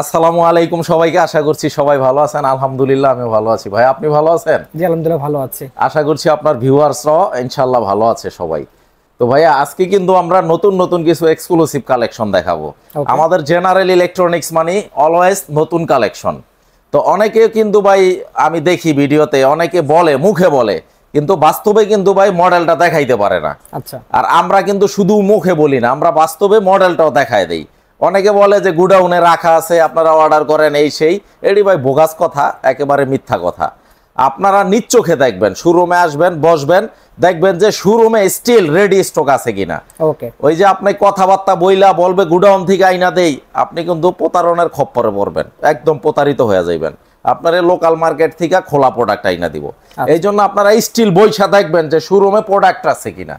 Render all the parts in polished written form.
আসসালামু আলাইকুম সবাইকে। আশা করছি সবাই ভালো আছেন। আলহামদুলিল্লাহ আমি ভালো আছি। ভাই আপনি ভালো আছেন? জি আলহামদুলিল্লাহ ভালো আছি। আশা করছি আপনার ভিউয়ার্সরাও ইনশাআল্লাহ ভালো আছে সবাই। তো ভাইয়া আজকে কিন্তু আমরা নতুন নতুন কিছু এক্সক্লুসিভ কালেকশন দেখাবো। আমাদের জেনারেল ইলেকট্রনিক্স মানে অলওয়েজ নতুন কালেকশন। তো অনেকে কিন্তু ভাই আমি দেখি ভিডিওতে অনেকে বলে মুখে বলে, কিন্তু বাস্তবে কিন্তু ভাই মডেলটা দেখাইতে পারে না। আচ্ছা, আর আমরা কিন্তু শুধু মুখে বলি না, আমরা বাস্তবে মডেলটাও দেখায় দেই। অনেকে বলে যে গুডাউনে রাখা আছে, আপনারা অর্ডার করেন এই সেই। এটি ভাই বোগাস কথা, একেবারে মিথ্যা কথা। আপনারা নিজ চোখে দেখবেন, শোরুমে আসবেন, বসবেন, দেখবেন যে শোরুমে স্টিল রেডি স্টক আছে কিনা। ওকে, ওই যে আপনি কথাবার্তা বইলা বলবে গুডাউন থেকে আইনা দেই, আপনি কিন্তু প্রতারণার খপ্পরে পড়বেন, একদম প্রতারিত হয়ে যাইবেন। আপনারা লোকাল মার্কেট থেকে খোলা প্রোডাক্ট আইনা দিব। এই জন্য আপনারা স্টিল বইসা দেখবেন যে শোরুমে প্রোডাক্ট আছে কিনা।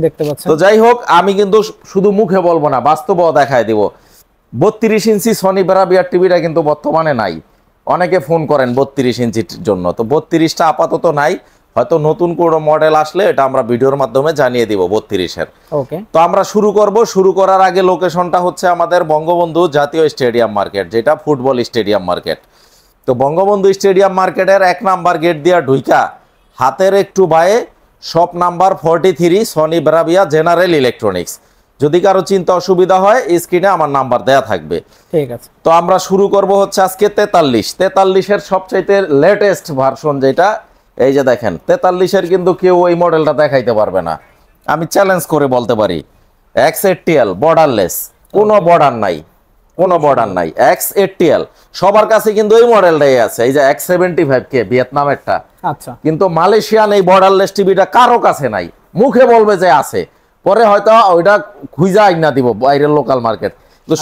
দেখতে পাচ্ছেন। তো যাই হোক, আমি কিন্তু শুধু মুখে বলবো না, বাস্তবেও দেখায় দিব। 32 ইঞ্চি সনি ব্রাভিয়া টিভিটা কিন্তু বর্তমানে নাই। অনেকে ফোন করেন 32 ইঞ্চির জন্য, তো 32টা আপাতত নাই। হয়তো নতুন কোনো মডেল আসলে এটা আমরা ভিডিওর মাধ্যমে জানিয়ে দিব 32-এর। ওকে, তো আমরা শুরু করার আগে লোকেশনটা হচ্ছে আমাদের বঙ্গবন্ধু জাতীয় স্টেডিয়াম মার্কেট, যেটা ফুটবল স্টেডিয়াম মার্কেট। তো বঙ্গবন্ধু স্টেডিয়াম মার্কেটের 1 নাম্বার গেট দিয়া ঢুইকা হাতের একটু বায়ে shop number 43 Sony Bravia general electronics. যদি কারো চিন্তা অসুবিধা হয় স্ক্রিনে আমার নাম্বার দেয়া থাকবে। ঠিক আছে। তো আমরা শুরু করব হচ্ছে আজকে 43-এর সবচাইতে লেটেস্ট ভার্সন, যেটা এই যে দেখেন 43-এর কিন্তু কেউ ওই মডেলটা দেখাইতে পারবে না। আমি চ্যালেঞ্জ করে বলতে পারি X80L বর্ডারলেস, কোনো বর্ডার নাই, কোনো বর্ডার নাই। X80L সবার কাছে কিন্তু এই মডেলটাই আছে, এই যে X75K ভিয়েতনামেরটা। আচ্ছা, কিন্তু মালয়েশিয়ান এই বর্ডারলেস টিভিটা কারো কাছে নাই। মুখে বলবে যে আছে, পরে হয়তো ওইটা খুঁজা আইনা দিব বাইরের লোকাল মার্কেট। তো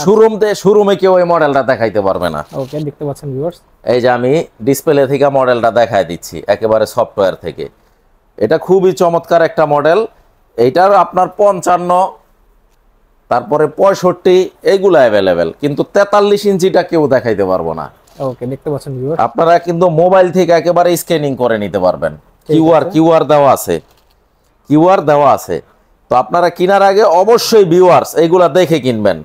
শোরুমে কেউ এই মডেলটা দেখাইতে পারবে না। ওকে, দেখতে পাচ্ছেন ভিউয়ার্স। এই যে আমি ডিসপ্লে থেকে মডেলটা দেখাই দিচ্ছি একেবারে সফটওয়্যার থেকে। এটা খুবই চমৎকার একটা মডেল। এইটার আপনার 55, তারপরে 65 এইগুলো অ্যাভেলেবেল, কিন্তু 43 ইঞ্চিটা কেউ দেখাইতে পারবো না। ওকে, দেখতে পাচ্ছেন ভিউয়ার্স। আপনারা কিন্তু মোবাইল থেকে একেবারে স্ক্যানিং করে নিতে পারবেন। কিউআর দেওয়া আছে, কিউআর দেওয়া আছে। তো আপনারা কেনার আগে অবশ্যই ভিউয়ার্স এইগুলা দেখে কিনবেন।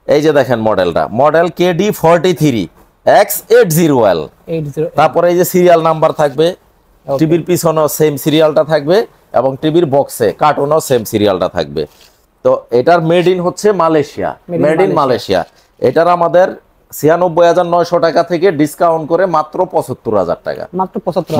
এই যে দেখেন মডেলটা, মডেল KD43 X80L। তারপরে এই যে সিরিয়াল নাম্বার থাকবে, টিভির পিছনেও সেম সিরিয়ালটা থাকবে, এবং টিভির বক্সে কার্টুনও সেম সিরিয়ালটা থাকবে। তো এটার মেড ইন হচ্ছে মালয়েশিয়া, মেড ইন মালয়েশিয়া। এটার আমাদের 96,900 টাকা থেকে ডিসকাউন্ট করে মাত্র 75,000 টাকা,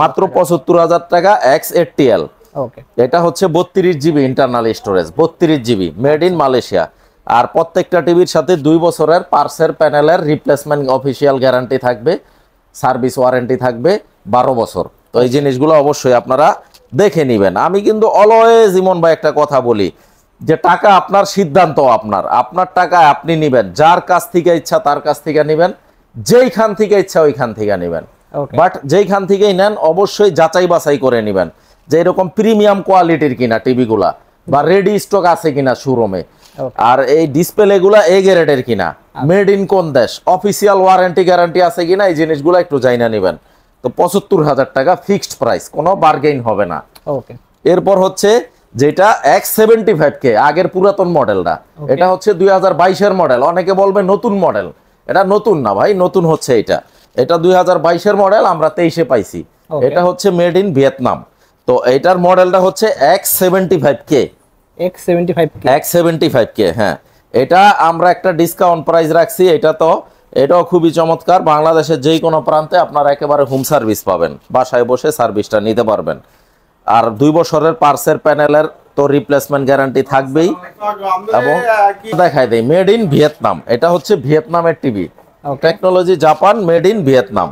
মাত্র 75,000 টাকা X80L। ওকে, এটা হচ্ছে 32 GB internal storage, 32 GB, made in Malaysia. আর প্রত্যেকটা টিভির সাথে 2 বছরের পার্সের প্যানেলের রিপ্লেসমেন্ট অফিসিয়াল গ্যারান্টি থাকবে, সার্ভিস ওয়ারেন্টি থাকবে 12 বছর। তো এই জিনিসগুলো অবশ্যই আপনারা দেখে নেবেন। আমি কিন্তু অলওয়েজ ইমন ভাই একটা কথা বলি যে টাকা আপনার, সিদ্ধান্ত আপনার, আপনার টাকা আপনি নেবেন, যার কাছ থেকে ইচ্ছা তার কাছ থেকে নেবেন, যেইখান থেকে ইচ্ছা ওইখান থেকে নেবেন। বাট যেইখান থেকেই নেন অবশ্যই যাচাই বাছাই করে নেবেন যে এরকম প্রিমিয়াম কোয়ালিটির কিনা টিভিগুলা, বা রেডি স্টক আছে কিনা শোরুমে, আর এই ডিসপ্লে গুলা এ গ্রেডের কিনা, মেড ইন কোন দেশ, অফিসিয়াল ওয়ারেন্টি গ্যারান্টি আছে কিনা, এই জিনিসগুলো একটু জাইনা নেবেন। তো 75,000 টাকা ফিক্সড প্রাইস, কোনো বার্গেইন হবে না। ওকে, এরপর হচ্ছে যেটা X75K, আগের পুরাতন মডেলটা। এটা হচ্ছে 2022-এর মডেল। অনেকে বলবে নতুন মডেল, এটা নতুন না ভাই, নতুন হচ্ছে এটা 2022-এর মডেল, আমরা 23-এ পাইছি। এটা হচ্ছে মেড ইন ভিয়েতনাম। তো এটার মডেলটা হচ্ছে X75K। হ্যাঁ, এটা আমরা একটা ডিসকাউন্ট প্রাইস রাখছি। এটাও খুবই চমৎকার। বাংলাদেশের যেই কোনো প্রান্তে আপনারা একেবারে হোম সার্ভিস পাবেন, বাসায় বসে সার্ভিসটা নিতে পারবেন। আর 2 বছরের পার্সের প্যানেলের তো রিপ্লেসমেন্ট গ্যারান্টি থাকবেই। এবং দেখাই দেই মেড ইন ভিয়েতনাম, এটা হচ্ছে ভিয়েতনামের TV, technology Japan, made in Vietnam.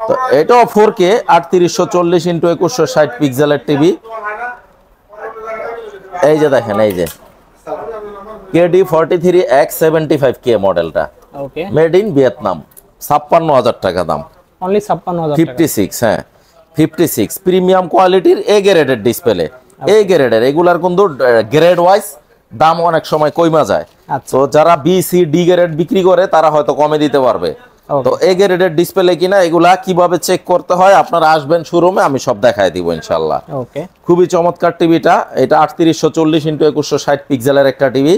তো এটাও 4K 3840x2160 পিক্সেলের টিভি। এই যে দেখেন, এই যে KD43 X75K মডেলটা, মেড ইন ভিয়েতনাম, 56,000 টাকা দাম, অনলি 56,000 টাকা। 56, হ্যাঁ 56 প্রিমিয়াম কোয়ালিটির এ গ্রেডের ডিসপ্লে, এ গ্রেডের। এগুলার কিন্তু গ্রেড ওয়াইজ দাম অনেক সময় কইমা যায়। তো যারা বি সি ডি গ্রেড বিক্রি করে তারা হয়তো কমে দিতে পারবে। তো এ গ্রেডের ডিসপ্লে কিনা, এগুলা কিভাবে চেক করতে হয় আপনারা আসবেন শোরুমে, আমি সব দেখাই দিব ইনশাআল্লাহ। খুবই চমৎকার টিভিটা। এটা 3840x2160 পিক্সেলের একটা টিভি।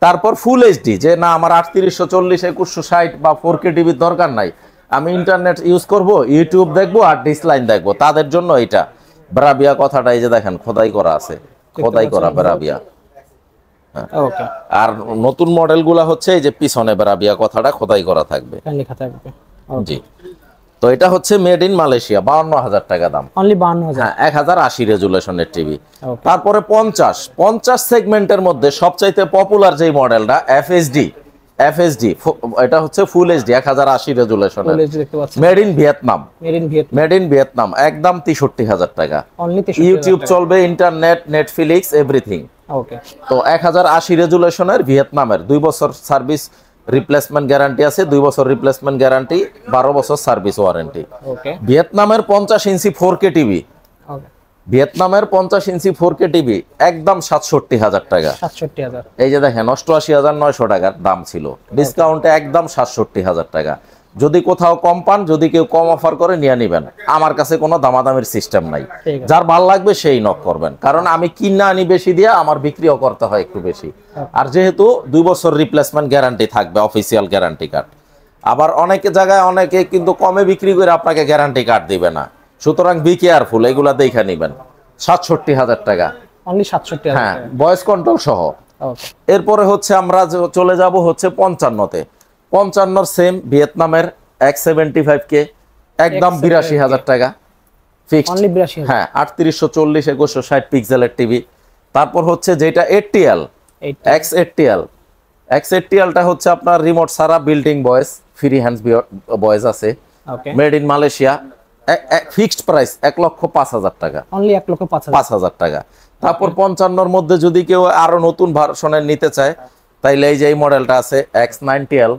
তারপর ফুল এইচডি, যে না আমার 3840 2160 বা 4K টিভির দরকার নাই, আমি ইন্টারনেট ইউজ করব, ইউটিউব দেখবো আর ডিসলাইন দেখবো, তাদের জন্য এটা ব্রাভিয়া কথাটা এই যে দেখেন খোদাই করা আছে, খোদাই করা ব্রাভিয়া। ওকে, আর নতুন মডেলগুলো হচ্ছে এই যে পিছনে ব্রাভিয়া কথাটা খোদাই করা থাকবে, লেখা থাকবে। জি। তো এটা হচ্ছে মেড ইন মালয়েশিয়া, 52,000 টাকা দাম, অনলি 52,000। হ্যাঁ 1080 রেজুলেশনের টিভি। ওকে, তারপরে 50 সেগমেন্টের মধ্যে সবচাইতে পপুলার যেই মডেলটা এফএসডি, এটা হচ্ছে ফুল এইচডি 1080 রেজুলেশনের, ফুল এইচডি দেখতে পাচ্ছেন, made in Vietnam, made in Vietnam, একদম 63,000 টাকা। অনলি 63,000 ইউটিউব চলবে, ইন্টারনেট, নেটফ্লিক্স, এভরিথিং। ওকে, তো 1080 রেজুলেশনের ভিয়েতনামের 2 বছর সার্ভিস রিপ্লেসমেন্ট গ্যারান্টি আছে, 2 বছর রিপ্লেসমেন্ট গ্যারান্টি, 12 বছর সার্ভিস ওয়ারেন্টি। ওকে, ভিয়েতনামের 50 ইঞ্চি 4K টিভি, ওকে, ভিয়েতনামের 50 ইঞ্চি 4K টিভি একদম 67,000 টাকা। 67,000। এই যে দেখেন 88,900 টাকার দাম ছিল, ডিসকাউন্টে একদম 67,000 টাকা। যদি কোথাও কম পান, যদি কেউ কম অফার করে নিয়ে নিবেন, আমার কাছে কোনো দামাদামির সিস্টেম নাই, ঠিক আছে। যার ভাল লাগবে সেই নক করবেন, কারণ আমি কিনা আনি বেশি দিয়ে, আমার বিক্রিও করতে হয় একটু বেশি। আর যেহেতু 2 বছর রিপ্লেসমেন্ট গ্যারান্টি থাকবে, অফিসিয়াল গ্যারান্টি কার্ড। আবার অনেকে জায়গায় অনেকে কিন্তু কমে বিক্রি করে আপনাকে গ্যারান্টি কার্ড দিবে না, সুতরাং বি কেয়ারফুল, এগুলা দেখে নিবেন। 67,000 টাকা, অনলি 67,000। হ্যাঁ ভয়েস কন্ট্রোল সহ। ওকে, এরপরে হচ্ছে আমরা চলে যাব হচ্ছে 55তে। 55 সেম ভিয়েতনামের X75K একদম 82,000 টাকা ফিক্সড, অনলি 82,000। হ্যাঁ 3840 2160 পিক্সেলের টিভি। তারপর হচ্ছে যেটা 80L, X80L হচ্ছে আপনার রিমোট ছাড়া building voice, free hands voice আছে, okay, made in Malaysia, fixed price 1,05,000 টাকা, অনলি 1,05,000। 5,000 টাকা। তারপর 55 মধ্যে যদি কেউ আরো নতুন ভার্সনের নিতে চায়, তাইলে এই যে এই মডেলটা আছে X90L,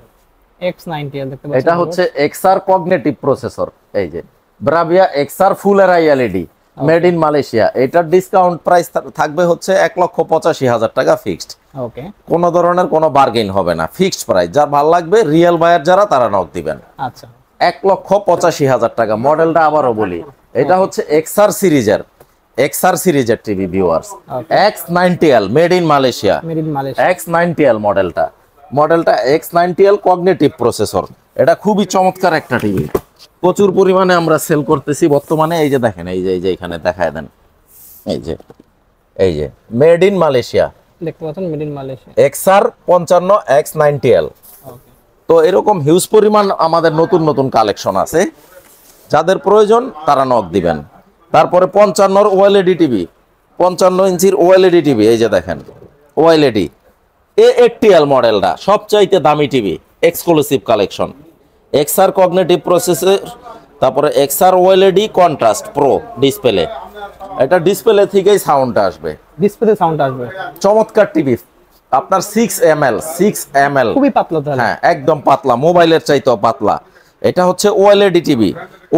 X90L দেখতে পাচ্ছেন, এটা হচ্ছে XR কগনিটিভ প্রসেসর, এই যে Bravia XR full AI LED, made in Malaysia. এটার ডিসকাউন্ট প্রাইস থাকবে হচ্ছে 1,85,000 টাকা ফিক্সড, ওকে, কোনো ধরনের কোনো বার্গেইন হবে না, ফিক্সড প্রাইস। যার ভালো লাগবে রিয়েল বায়ার যারা, তারা নক দিবেন। আচ্ছা, 1,85,000 টাকা। মডেলটা আবারও বলি, এটা হচ্ছে XR সিরিজের TV viewers, X90L made in Malaysia, made in Malaysia. X90L মডেলটা X90L কগনিটিভ প্রসেসর। এটা খুবই চমৎকার একটা টিভি, প্রচুর পরিমাণে আমরা সেল করতেছি বর্তমানে। এই যে দেখেন, এই যে এখানে দেখায় দেন, এই যে মেড ইন মালয়েশিয়া দেখতে পাচ্ছেন, made in Malaysia XR 55 X90L। ওকে, তো এরকম হিউজ পরিমাণ আমাদের নতুন নতুন কালেকশন আছে, যাদের প্রয়োজন তারা নক দিবেন। তারপরে 55 ওএলইডি টিভি, 55 ইঞ্চির ওএলইডি টিভি, এই যে দেখেন ওএলইডি A80L মডেলটা সবচাইতে দামি TV, exclusive collection, XR cognitive processor, তারপরে XR OLED contrast pro display. এটা ডিসপ্লে থেকেই সাউন্ডটা আসবে, ডিসপ্লেতে সাউন্ড আসবে, চমৎকার টিভি। আপনার 6 ml, খুবই পাতলা তাহলে, হ্যাঁ একদম পাতলা, মোবাইলের চাইতেও পাতলা। এটা হচ্ছে ওএলইডি টিভি,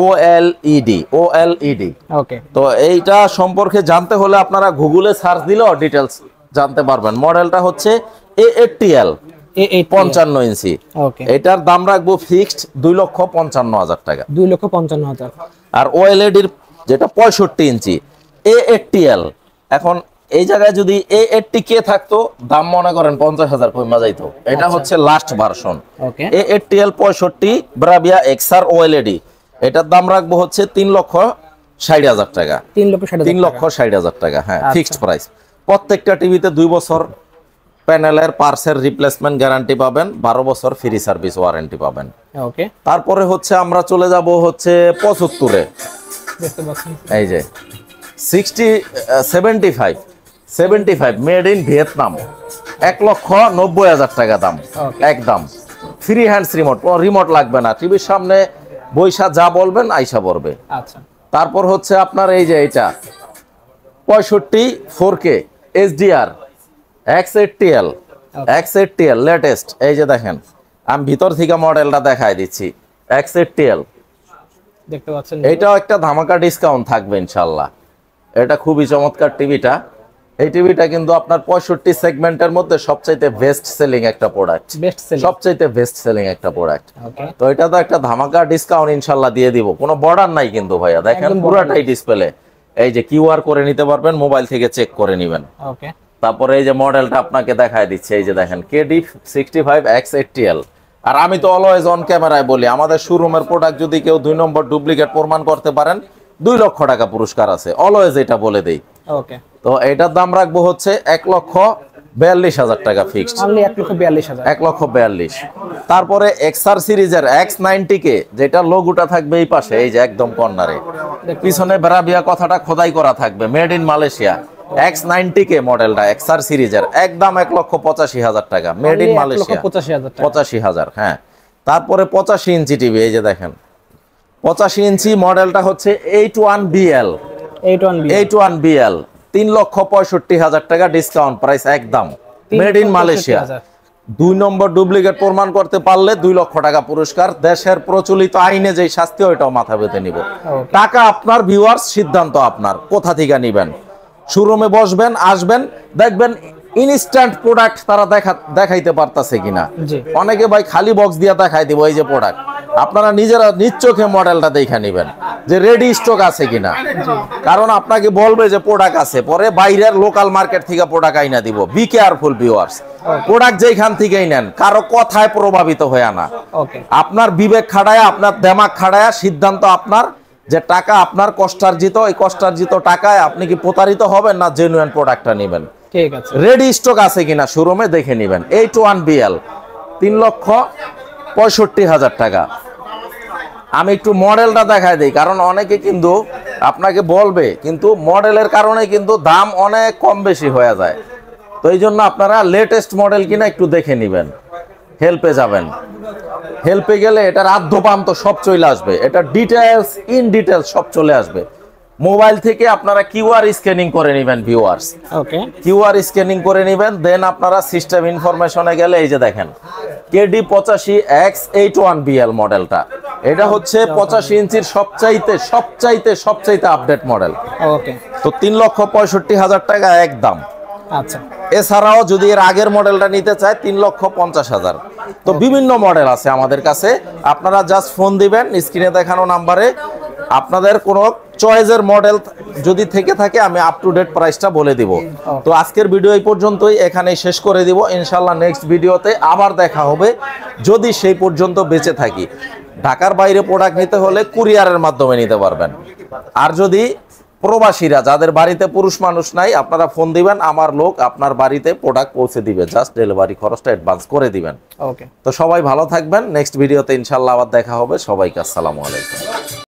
ওএলইডি। ওকে, তো এইটা সম্পর্কে জানতে হলে আপনারা গুগলে সার্চ দিলেও ডিটেলস জানতে পারবেন। মডেলটা হচ্ছে A80L 55 ইঞ্চি। ওকে, এটার দাম রাখবো ফিক্সড 2,55,000 টাকা। 2,55,000। আর ওএলইডির যেটা 65 ইঞ্চি A80L, এখন এই জায়গায় যদি A80K থাকতো, দাম মনে করেন 50,000 কমে যাইতো। এটা হচ্ছে লাস্ট ভার্সন, ওকে, A80L 65 ব্রাভিয়া XR ওএলইডি। এটার দাম রাখবো হচ্ছে 3,60,000 টাকা, 3,60,000 টাকা, হ্যাঁ ফিক্সড প্রাইস। প্রত্যেকটা টিভিতে 2 বছর প্যানেলের পার্সের রিপ্লেসমেন্ট গ্যারান্টি পাবেন, 12 বছর ফ্রি সার্ভিস ওয়ারেন্টি পাবেন। ওকে, তারপরে হচ্ছে আমরা চলে যাব হচ্ছে 75-এ, দেখতে পাচ্ছেন, এই যে 75 মেড ইন ভিয়েতনাম, 1,90,000 টাকা দাম, একদম ফ্রি হ্যান্ডস রিমোট, রিমোট লাগবে না, টিভির সামনে বৈশা যা বলবেন আইসা পড়বে। আচ্ছা, তারপর হচ্ছে আপনার এই যে এটা 65 4K HDR X80L লেটেস্ট। এই যে দেখেন, আমি ভিতর থেকে মডেলটা দেখাই দিচ্ছি, X80L দেখতে পাচ্ছেন, এইটাও একটা ধামাকা ডিসকাউন্ট থাকবে ইনশাল্লাহ। এটা খুবই চমৎকার টিভিটা। এই টিভিটা কিন্তু আপনার 65 সেগমেন্টের মধ্যে সবচাইতে বেস্ট সেলিং একটা প্রোডাক্ট, সবচাইতে বেস্ট সেলিং একটা প্রোডাক্ট। তো এটা তো একটা ধামাকা ডিসকাউন্ট ইনশাল্লাহ দিয়ে দিব, কোনো বর্ডার নাই কিন্তু ভাইয়া, দেখেন পুরোটাই ডিসপ্লে। এই যে কিউআর করে নিতে পারবেন, মোবাইল থেকে চেক করে নেবেন। ওকে, তারপরে এই যে মডেলটা আপনাকে দেখায় দিচ্ছে, এই যে দেখেন KD65X80L। আর আমি তো অলওয়েজ অন ক্যামেরায় বলি, আমাদের শোরুমের প্রোডাক্ট যদি কেউ 2 নম্বর ডুপ্লিকেট প্রমাণ করতে পারেন 2 লক্ষ টাকা পুরস্কার আছে, অলওয়েজ এটা বলে দেই। ওকে, তো এটার দাম রাখবো হচ্ছে 1,42,000 টাকা ফিক্সড, অনলি 1,42,000। 1,42,000। তারপরে XR সিরিজের X90K, যেটা লোগোটা থাকবে এই পাশে, এই যে একদম কর্নারে, পিছনে বেরাবিয়া কথাটা খোদাই করা থাকবে, মেড ইন মালয়েশিয়া। X90K মডেলটা XR সিরিজের, একদম 1,85,000 টাকা, মেড ইন মালয়েশিয়া। 85,000, হ্যাঁ। তারপরে 85 ইঞ্চি টিভি, এই যে দেখেন 85 ইঞ্চি মডেলটা হচ্ছে 81BL। 81BL 3,65,000 টাকা ডিসকাউন্ট প্রাইস, একদম made in Malaysia. 2 number duplicate প্রমাণ করতে পারলে 2 লক্ষ টাকা পুরস্কার। দেশের প্রচলিত আইনে যেই শাস্তি, ওইটাও মাথা পেতে নিব। টাকা আপনার, ভিউয়ার্স সিদ্ধান্ত আপনার, কোথা থেকে নিবেন। শোরুমে বসবেন, আসবেন, দেখবেন ইনস্ট্যান্ট প্রোডাক্ট তারা দেখাইতে পারতাছে কিনা। অনেকে ভাই খালি বক্স দিয়ে দেখাই দিব এই যে প্রোডাক্ট, আপনারা নিজেরা নিজ চোখে মডেলটা দেখে নেবেন যে রেডি স্টক আছে কিনা। কারণ আপনাকে বলবে যে প্রোডাক্ট আছে, পরে বাইরের লোকাল মার্কেট থেকে প্রোডাক্ট আইনা দিব। বি কেয়ারফুল ভিউয়ার্স, প্রোডাক্ট যেখান থেকেই নেন কারো কথায় প্রভাবিত হয়ে না। আপনার বিবেক খাড়ায়, আপনার দেমাগ খাড়ায় সিদ্ধান্ত আপনার, যে টাকা আপনার কষ্টার্জিত, এই কষ্টার্জিত টাকায় আপনি কি প্রতারিত হবেন না জেনুইন প্রোডাক্টটা নেবেন। ঠিক আছে, রেডি স্টক আছে কিনা শোরুমে দেখে নেবেন। 81BL 3,65,000 টাকা। আমি একটু মডেলটা দেখাই দিই, কারণ অনেকে কিন্তু আপনাকে বলবে, কিন্তু মডেলের কারণে কিন্তু দাম অনেক কম বেশি হয়ে যায়। তো এই জন্য আপনারা লেটেস্ট মডেল কিনা একটু দেখে নেবেন। হেল্পে যাবেন, হেল্পে গেলে এটার আদ্যপান্ত সব চলে আসবে, এটা ডিটেলস ইন ডিটেলস সব চলে আসবে। মোবাইল থেকে আপনারা কিউআর স্ক্যানিং করে নেবেন ভিউয়ার্স। ওকে, কিউআর স্ক্যানিং করে নেবেন, দেন আপনারা সিস্টেম ইনফরমেশনে গেলে এই যে দেখেন KD85X81BL মডেলটা, এটা হচ্ছে 85 ইঞ্চির সবচাইতে আপডেট মডেল। ওকে, তো 3,65,000 টাকা একদম। আচ্ছা, এছাড়াও যদি এর আগের মডেলটা নিতে চায় 3,50,000। তো বিভিন্ন মডেল আছে আমাদের কাছে, আপনারা জাস্ট ফোন দিবেন স্ক্রিনে দেখানো নাম্বারে। আপনাদের কোনো চয়েসের মডেল যদি থেকে থাকে আমি আপ টু ডেট প্রাইসটা বলে দিব। তো আজকের ভিডিও এই পর্যন্তই, এখানেই শেষ করে দিব। ইনশাল্লাহ নেক্সট ভিডিওতে আবার দেখা হবে, যদি সেই পর্যন্ত বেঁচে থাকি। ঢাকার বাইরে প্রোডাক্ট নিতে হলে কুরিয়ারের মাধ্যমে নিতে পারবেন। আর যদি প্রবাসীরা যাদের বাড়িতে পুরুষ মানুষ নাই, আপনারা ফোন দিবেন, আমার লোক আপনার বাড়িতে প্রোডাক্ট পৌঁছে দিবে, জাস্ট ডেলিভারি খরচটা অ্যাডভান্স করে দিবেন। ওকে, তো সবাই ভালো থাকবেন, নেক্সট ভিডিওতে ইনশাল্লাহ আবার দেখা হবে। সবাইকে আসসালামু আলাইকুম।